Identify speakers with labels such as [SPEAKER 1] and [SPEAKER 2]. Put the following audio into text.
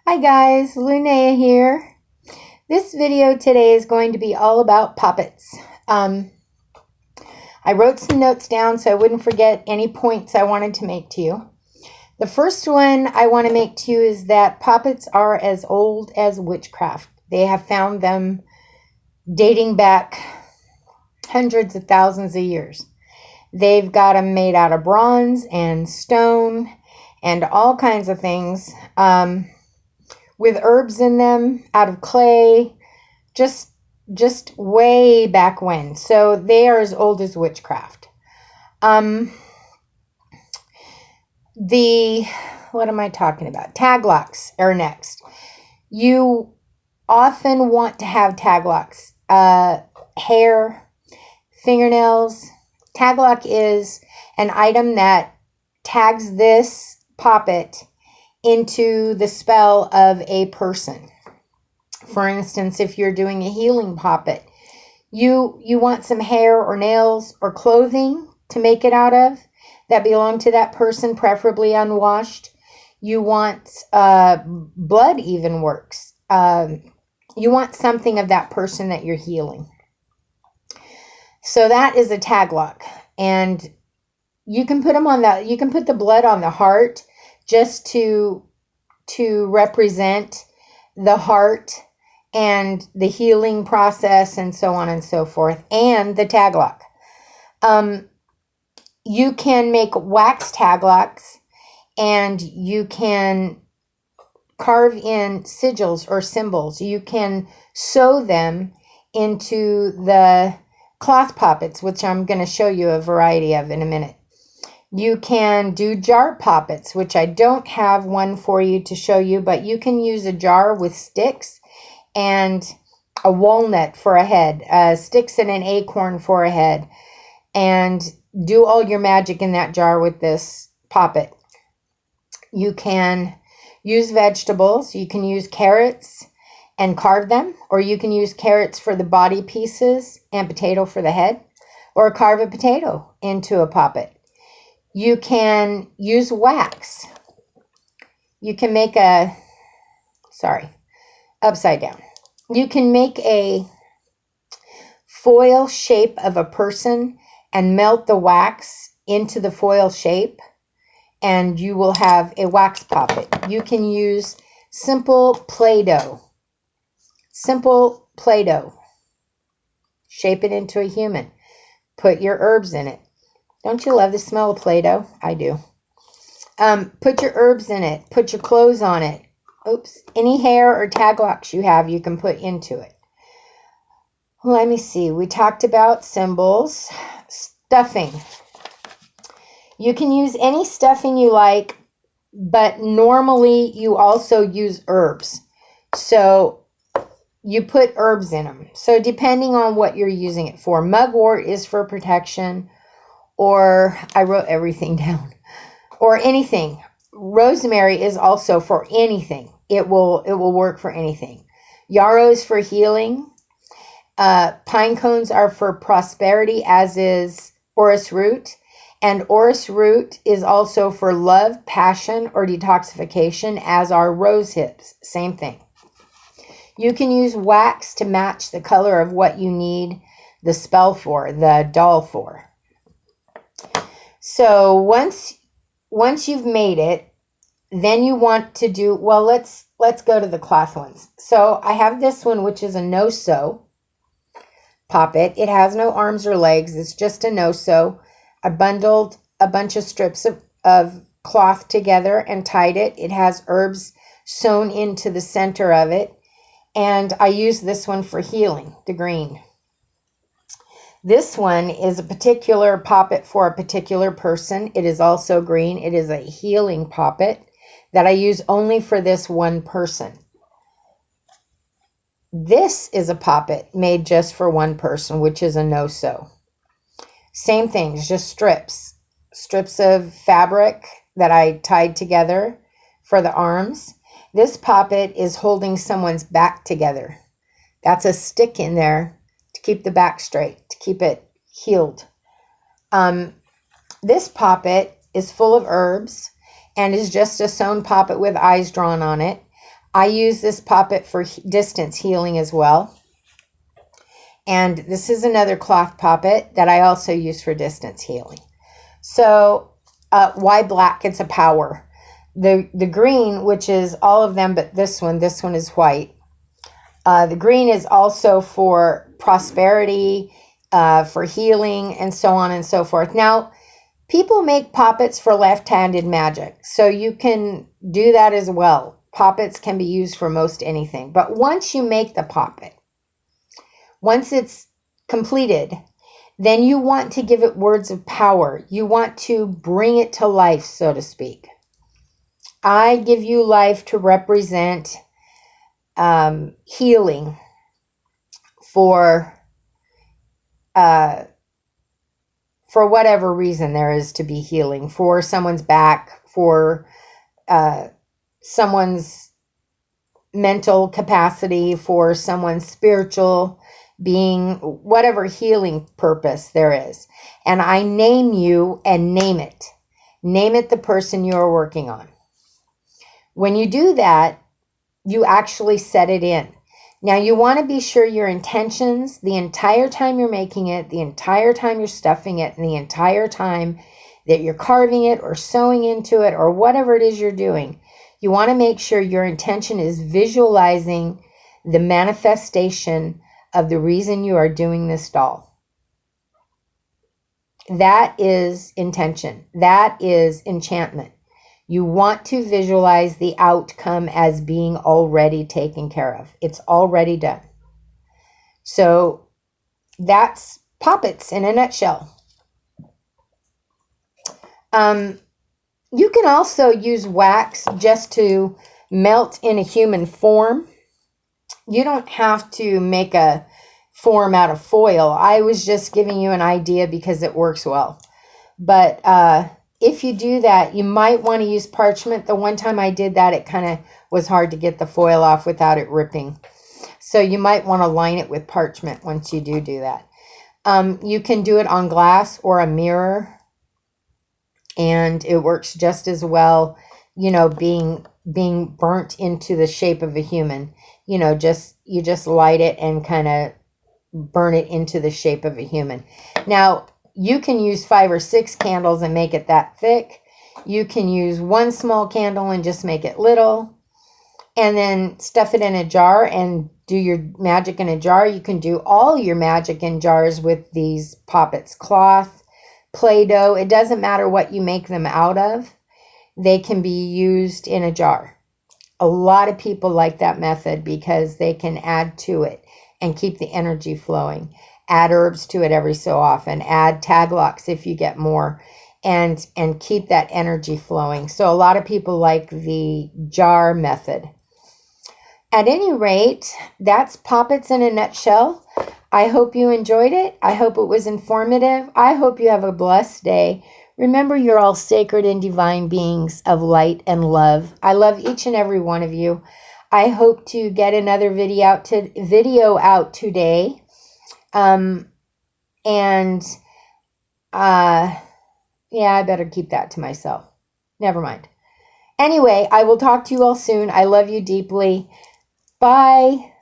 [SPEAKER 1] Hi guys, Linnea here. This video today is going to be all about poppets. I wrote some notes down so I wouldn't forget any points I wanted to make to you. The first one I want to make to you is that poppets are as old as witchcraft. They have found them dating back hundreds of thousands of years. They've got them made out of bronze and stone and all kinds of things. With herbs in them, out of clay, just way back when. So they are as old as witchcraft. What am I talking about? Taglocks are next. You often want to have taglocks. Hair, fingernails. Taglock is an item that tags this poppet into the spell of a person. For instance, if you're doing a healing poppet, you want some hair or nails or clothing to make it out of that belong to that person, preferably unwashed. You want blood even works. You want something of that person that you're healing. So that is a taglock, and you can put them on that. You can put the blood on the heart just to represent the heart and the healing process and so on and so forth, and the taglock. You can make wax taglocks, and you can carve in sigils or symbols. You can sew them into the cloth poppets, which I'm going to show you a variety of in a minute. You can do jar poppets, which I don't have one for you to show you, but you can use a jar with sticks and a walnut for a head, sticks and an acorn for a head, and do all your magic in that jar with this poppet. You can use vegetables. You can use carrots and carve them, or you can use carrots for the body pieces and potato for the head, or carve a potato into a poppet. You can use wax. You can make upside down. You can make a foil shape of a person and melt the wax into the foil shape, and you will have a wax poppet. You can use simple Play-Doh. Shape it into a human. Put your herbs in it. Don't you love the smell of Play-Doh? I do. Put your herbs in it. Put your clothes on it. Oops. Any hair or taglocks you have, you can put into it. Let me see. We talked about symbols. Stuffing. You can use any stuffing you like, but normally you also use herbs. So you put herbs in them. So depending on what you're using it for. Mugwort is for protection. Or I wrote everything down, or anything. Rosemary is also for anything. It will work for anything. Yarrow is for healing. Pine cones are for prosperity, as is orris root. And orris root is also for love, passion, or detoxification, as are rose hips. Same thing. You can use wax to match the color of what you need the spell for, the doll for. So once you've made it, then you want to do, well, let's go to the cloth ones. So I have this one, which is a no-sew poppet. It has no arms or legs. It's just a no-sew. I bundled a bunch of strips of cloth together and tied it. It has herbs sewn into the center of it. And I use this one for healing, the green. This one is a particular poppet for a particular person. It is also green. It is a healing poppet that I use only for this one person. This is a poppet made just for one person, which is a no-sew. Same thing, just strips of fabric that I tied together for the arms. This poppet is holding someone's back together. That's a stick in there to keep the back straight, to keep it healed. This poppet is full of herbs and is just a sewn poppet with eyes drawn on it. I use this poppet for distance healing as well. And this is another cloth poppet that I also use for distance healing. So why black? It's a power. The green, which is all of them but this one is white. The green is also for prosperity, for healing, and so on and so forth. Now, people make poppets for left-handed magic, so you can do that as well. Poppets can be used for most anything. But once you make the poppet, once it's completed, then you want to give it words of power. You want to bring it to life, so to speak. I give you life to represent healing for whatever reason there is to be healing, for someone's back, for someone's mental capacity, for someone's spiritual being, whatever healing purpose there is. And I name you and name it. Name it the person you are working on. When you do that, you actually set it in. Now, you want to be sure your intentions, the entire time you're making it, the entire time you're stuffing it, and the entire time that you're carving it or sewing into it or whatever it is you're doing, you want to make sure your intention is visualizing the manifestation of the reason you are doing this doll. That is intention. That is enchantment. You want to visualize the outcome as being already taken care of. It's already done. So that's Poppets in a nutshell. You can also use wax just to melt in a human form. You don't have to make a form out of foil. I was just giving you an idea because it works well. But if you do that, you might want to use parchment. The one time I did that, it kind of was hard to get the foil off without it ripping. So you might want to line it with parchment once you do that. You can do it on glass or a mirror, and it works just as well, you know, being burnt into the shape of a human. You know, you just light it and kind of burn it into the shape of a human. Now, you can use 5 or 6 candles and make it that thick. You can use one small candle and just make it little, and then stuff it in a jar and do your magic in a jar. You can do all your magic in jars with these Poppets, cloth, Play-Doh. It doesn't matter what you make them out of. They can be used in a jar. A lot of people like that method because they can add to it and keep the energy flowing. Add herbs to it every so often. Add taglocks if you get more, and keep that energy flowing. So a lot of people like the jar method. At any rate, that's Poppets in a nutshell. I hope you enjoyed it. I hope it was informative. I hope you have a blessed day. Remember, you're all sacred and divine beings of light and love. I love each and every one of you. I hope to get another video out today. Yeah, I better keep that to myself. Never mind. Anyway, I will talk to you all soon. I love you deeply. Bye.